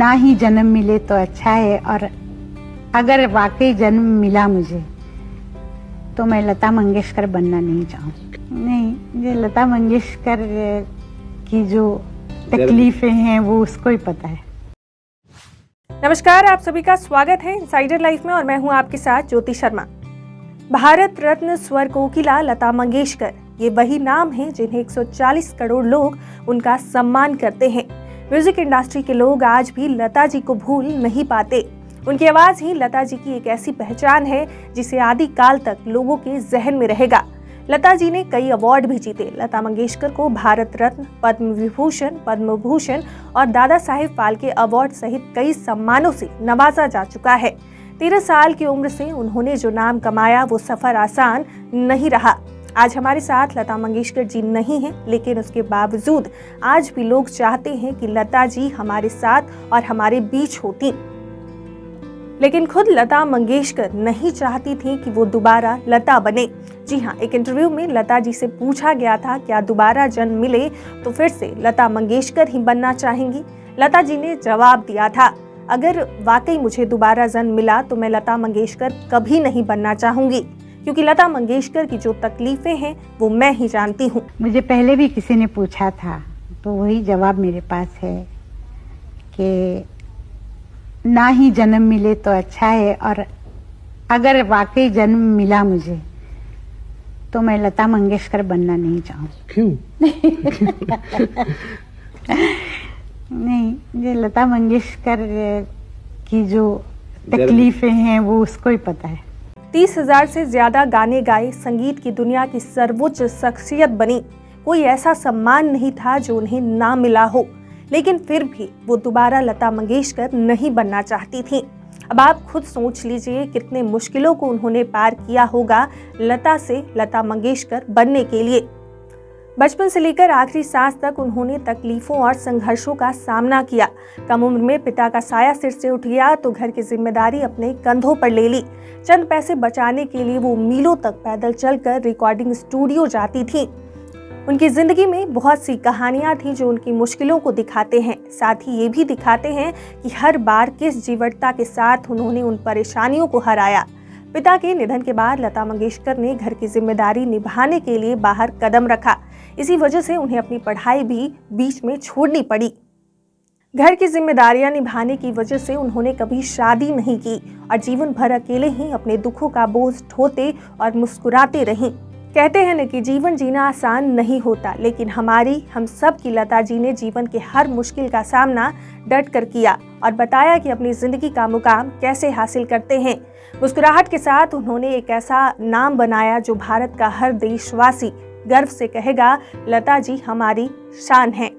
ना ही जन्म मिले तो अच्छा है, और अगर वाकई जन्म मिला मुझे तो मैं लता मंगेशकर बनना नहीं चाहूँगी। नहीं, ये लता मंगेशकर की जो तकलीफें हैं वो उसको ही पता है। नमस्कार, आप सभी का स्वागत है इनसाइडर लाइफ में और मैं हूं आपके साथ ज्योति शर्मा। भारत रत्न स्वर कोकिला लता मंगेशकर, ये वही नाम है जिन्हें 140 करोड़ लोग उनका सम्मान करते हैं। म्यूजिक इंडस्ट्री के लोग आज भी लता जी को भूल नहीं पाते। उनकी आवाज ही लता जी की एक ऐसी पहचान है जिसे आदि काल तक लोगों के जहन में रहेगा। लता जी ने कई अवार्ड भी जीते। लता मंगेशकर को भारत रत्न, पद्म विभूषण, पद्म भूषण और दादा साहेब फाल्के अवार्ड सहित कई सम्मानों से नवाजा जा चुका है। 13 साल की उम्र से उन्होंने जो नाम कमाया वो सफर आसान नहीं रहा। आज हमारे साथ लता मंगेशकर जी नहीं हैं, लेकिन उसके बावजूद आज भी लोग चाहते हैं कि लता जी हमारे साथ और हमारे बीच होती। लेकिन खुद लता मंगेशकर नहीं चाहती थी कि वो दोबारा लता बने। जी हाँ, एक इंटरव्यू में लता जी से पूछा गया था क्या दोबारा जन्म मिले तो फिर से लता मंगेशकर ही बनना चाहेंगी। लता जी ने जवाब दिया था, अगर वाकई मुझे दोबारा जन्म मिला तो मैं लता मंगेशकर कभी नहीं बनना चाहूंगी, क्योंकि लता मंगेशकर की जो तकलीफें हैं वो मैं ही जानती हूँ। मुझे पहले भी किसी ने पूछा था तो वही जवाब मेरे पास है कि ना ही जन्म मिले तो अच्छा है, और अगर वाकई जन्म मिला मुझे तो मैं लता मंगेशकर बनना नहीं चाहूँगी। क्यों? नहीं, ये लता मंगेशकर की जो तकलीफें हैं वो उसको ही पता है। 30,000 से ज्यादा गाने गाए, संगीत की दुनिया की सर्वोच्च शख्सियत बनी। कोई ऐसा सम्मान नहीं था जो उन्हें ना मिला हो, लेकिन फिर भी वो दोबारा लता मंगेशकर नहीं बनना चाहती थी। अब आप खुद सोच लीजिए कितने मुश्किलों को उन्होंने पार किया होगा लता से लता मंगेशकर बनने के लिए। बचपन से लेकर आखिरी सांस तक उन्होंने तकलीफों और संघर्षों का सामना किया। कम उम्र में पिता का साया सिर से उठ गया तो घर की जिम्मेदारी अपने कंधों पर ले ली। चंद पैसे बचाने के लिए वो मीलों तक पैदल चलकर रिकॉर्डिंग स्टूडियो जाती थी। उनकी जिंदगी में बहुत सी कहानियां थी जो उनकी मुश्किलों को दिखाते हैं, साथ ही ये भी दिखाते हैं कि हर बार किस जीवटता के साथ उन्होंने उन परेशानियों को हराया। पिता के निधन के बाद लता मंगेशकर ने घर की जिम्मेदारी निभाने के लिए बाहर कदम रखा। इसी वजह से उन्हें अपनी पढ़ाई भी बीच में छोड़नी पड़ी। घर की जिम्मेदारियां निभाने की वजह से उन्होंने कभी शादी नहीं की और जीवन भर अकेले ही अपने दुखों का बोझ ढोते और मुस्कुराते रहीं। कहते हैं न कि जीवन जीना आसान नहीं होता, लेकिन हम सब की लता जी ने जीवन के हर मुश्किल का सामना डट कर किया और बताया कि अपनी जिंदगी का मुकाम कैसे हासिल करते हैं। मुस्कुराहट के साथ उन्होंने एक ऐसा नाम बनाया जो भारत का हर देशवासी गर्व से कहेगा, लता जी हमारी शान है।